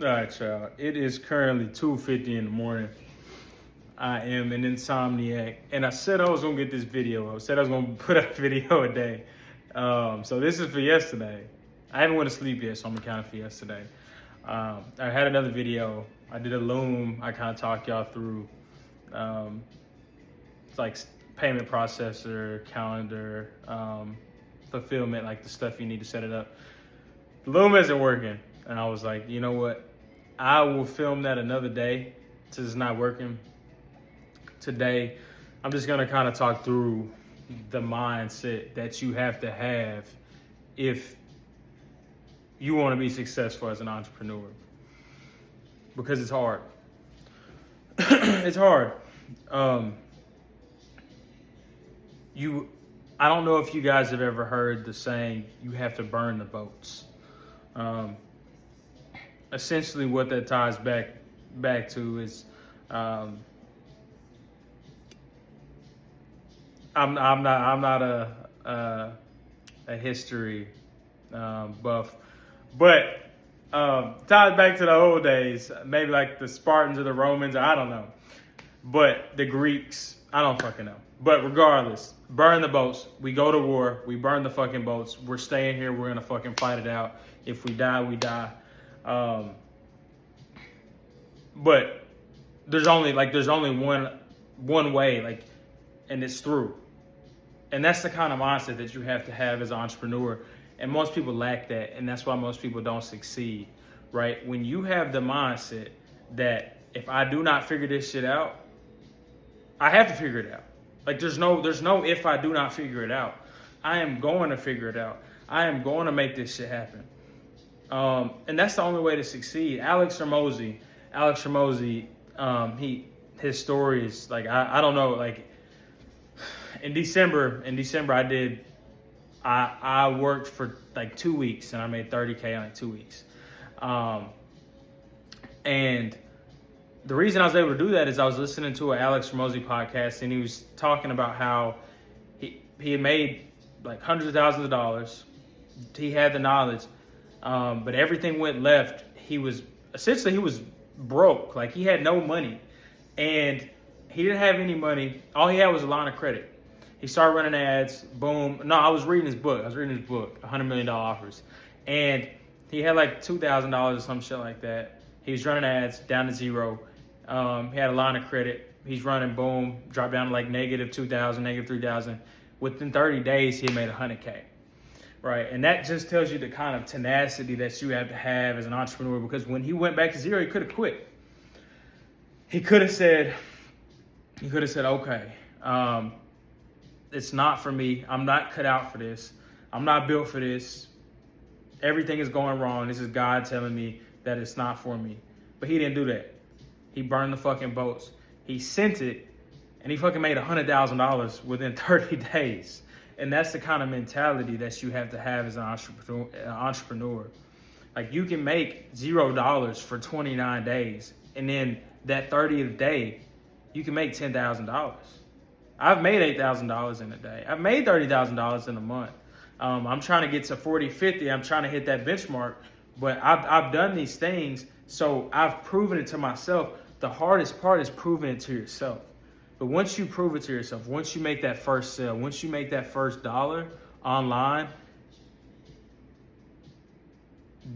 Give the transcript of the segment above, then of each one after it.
All right, y'all. It is currently 2:50 in the morning. I am an insomniac, and I said I was gonna get this video. I said I was gonna put up a video a day. So this is for yesterday. I haven't went to sleep yet, so I'm gonna count it for yesterday. I had another video. I did a loom. I kind of talked y'all through. It's like payment processor, calendar, fulfillment, like the stuff you need to set it up. The loom isn't working, and I was like, you know what? I will film that another day since it's not working. Today, I'm just gonna kind of talk through the mindset that you have to have if you want to be successful as an entrepreneur, because it's hard. It's hard. I don't know if you guys have ever heard the saying, you have to burn the boats. Essentially what that ties back to is, I'm not a history buff, but ties back to the old days, maybe like the Spartans or the Romans, I don't know, but the Greeks, I don't fucking know. But regardless, burn the boats. We go to war. We burn the fucking boats. We're staying here. We're gonna fucking fight it out. If we die, we die. But there's only one way, and it's through. And that's the kind of mindset that you have to have as an entrepreneur. And most people lack that, and that's why most people don't succeed, right? When you have the mindset that if I do not figure this shit out, I have to figure it out. Like there's no if I do not figure it out. I am going to figure it out. I am going to make this shit happen. And that's the only way to succeed. Alex Ramosi, his story is like, I don't know, like in December I worked for like 2 weeks and I made $30K in like 2 weeks. And the reason I was able to do that is I was listening to an Alex Ramosi podcast, and he was talking about how he had made like hundreds of thousands of dollars. He had the knowledge, but everything went left. He was broke. Like he had no money, and he didn't have any money. All he had was a line of credit. He started running ads. Boom. No, I was reading his book, $100 Million Offers. And he had like $2,000 or some shit like that. He was running ads down to zero. He had a line of credit. He's running, boom, dropped down to like negative 2,000, negative 3,000. Within 30 days, he made $100K. Right. And that just tells you the kind of tenacity that you have to have as an entrepreneur, because when he went back to zero, he could have quit. He could have said, okay, it's not for me. I'm not cut out for this. I'm not built for this. Everything is going wrong. This is God telling me that it's not for me. But he didn't do that. He burned the fucking boats. He sent it, and he fucking made $100,000 within 30 days. And that's the kind of mentality that you have to have as an entrepreneur. Like you can make $0 for 29 days, and then that 30th day, you can make $10,000. I've made $8,000 in a day. I've made $30,000 in a month. I'm trying to get to 40, 50. I'm trying to hit that benchmark, but I've done these things, so I've proven it to myself. The hardest part is proving it to yourself. But once you prove it to yourself, once you make that first sale, once you make that first dollar online,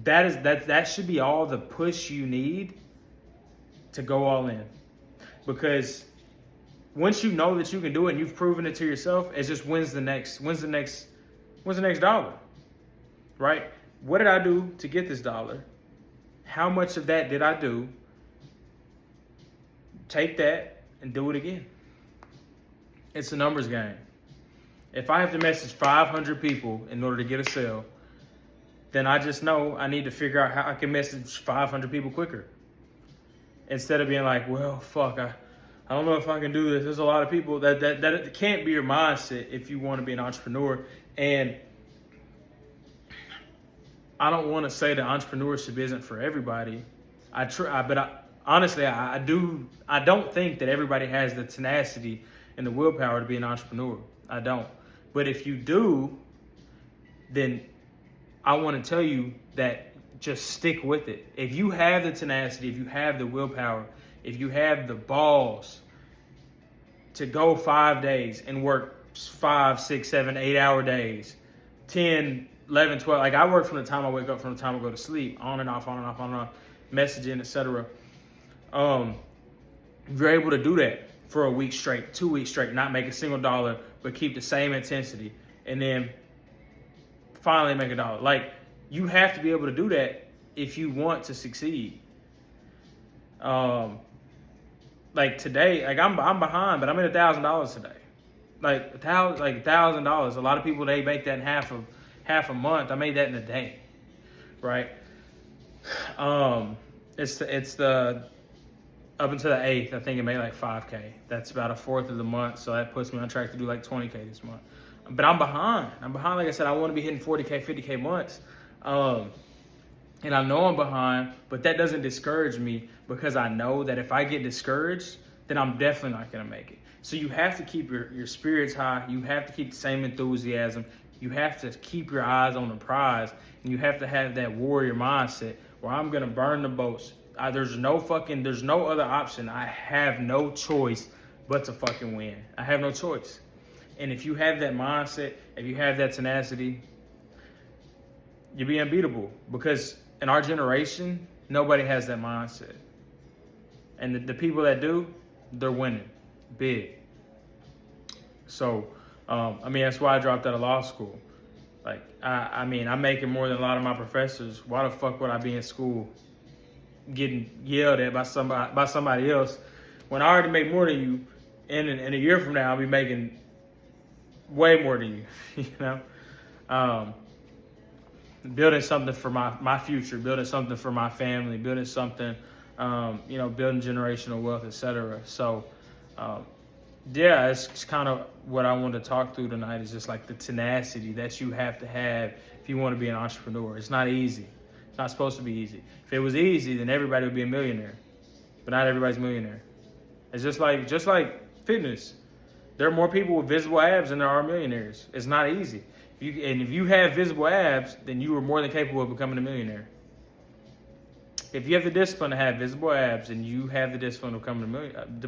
that should be all the push you need to go all in. Because once you know that you can do it and you've proven it to yourself, it's just when's the next dollar, right? What did I do to get this dollar? How much of that did I do? Take that and do it again. It's a numbers game. If I have to message 500 people in order to get a sale, then I just know I need to figure out how I can message 500 people quicker. Instead of being like, well, fuck, I don't know if I can do this. There's a lot of people that can't be your mindset if you want to be an entrepreneur. And I don't want to say that entrepreneurship isn't for everybody. Honestly, I don't think that everybody has the tenacity and the willpower to be an entrepreneur. I don't. But if you do, then I want to tell you that just stick with it. If you have the tenacity, if you have the willpower, if you have the balls to go 5 days and work 5, 6, 7, 8 hour days, 10, 11, 12. Like I work from the time I wake up, from the time I go to sleep, on and off, messaging, etc. You're able to do that for a week straight, 2 weeks straight, not make a single dollar, but keep the same intensity, and then finally make a dollar. Like, you have to be able to do that if you want to succeed. Like today, like I'm behind, but I'm at $1,000 today. Like $1,000. A lot of people, they make that in half a month. I made that in a day, right? It's the up until the 8th, I think it made like 5K. That's about a fourth of the month, so that puts me on track to do like 20K this month. But I'm behind. Like I said, I want to be hitting 40K, 50K months. And I know I'm behind, but that doesn't discourage me, because I know that if I get discouraged, then I'm definitely not going to make it. So you have to keep your spirits high. You have to keep the same enthusiasm. You have to keep your eyes on the prize, and you have to have that warrior mindset where I'm going to burn the boats. There's no other option. I have no choice but to fucking win. I have no choice. And if you have that mindset, if you have that tenacity, you'll be unbeatable, because in our generation, nobody has that mindset. And the people that do, they're winning big. So, that's why I dropped out of law school. Like, I'm making more than a lot of my professors. Why the fuck would I be in school getting yelled at by somebody else when I already make more than you? And in a year from now, I'll be making way more than you, you know? Building something for my future, building something for my family, building something, building generational wealth, etc. So, it's kind of what I want to talk through tonight, is just like the tenacity that you have to have if you want to be an entrepreneur. It's not easy. It's not supposed to be easy. If it was easy, then everybody would be a millionaire. But not everybody's a millionaire. It's just like fitness. There are more people with visible abs than there are millionaires. It's not easy. If you have visible abs, then you are more than capable of becoming a millionaire. If you have the discipline to have visible abs, and you have the discipline to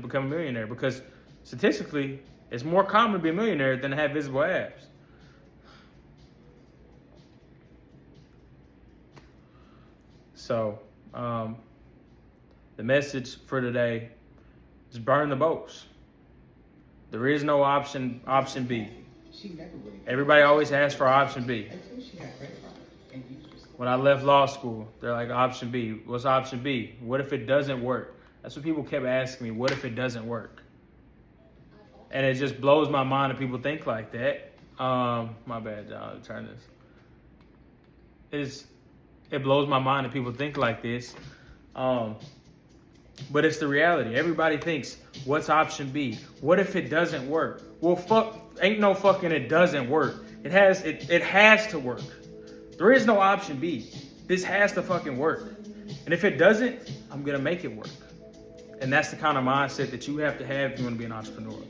become a millionaire, because statistically, it's more common to be a millionaire than to have visible abs. So, the message for today is burn the boats. There is no option B. Everybody always asks for option B. When I left law school, they're like, option B. What's option B? What if it doesn't work? That's what people kept asking me. What if it doesn't work? And it just blows my mind that people think like that. My bad, John. Turn this. It blows my mind that people think like this. But it's the reality. Everybody thinks, what's option B? What if it doesn't work? Well, ain't no fucking it doesn't work. It has to work. There is no option B. This has to fucking work. And if it doesn't, I'm going to make it work. And that's the kind of mindset that you have to have if you want to be an entrepreneur.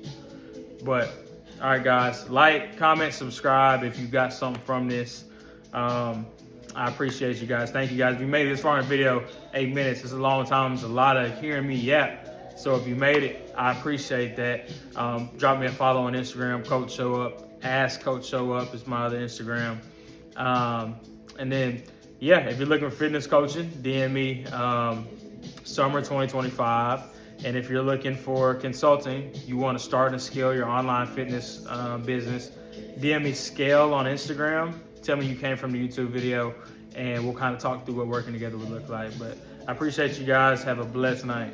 But, all right, guys, like, comment, subscribe if you got something from this. I appreciate you guys. Thank you, guys. If you made it this far in the video, 8 minutes. It's a long time. It's a lot of hearing me yap. So if you made it, I appreciate that. Drop me a follow on Instagram, Coach Show Up. Ask Coach Show Up is my other Instagram. And then, if you're looking for fitness coaching, DM me summer 2025. And if you're looking for consulting, you want to start and scale your online fitness business, DM me Scale on Instagram. Tell me you came from the YouTube video, and we'll kind of talk through what working together would look like. But I appreciate you guys. Have a blessed night.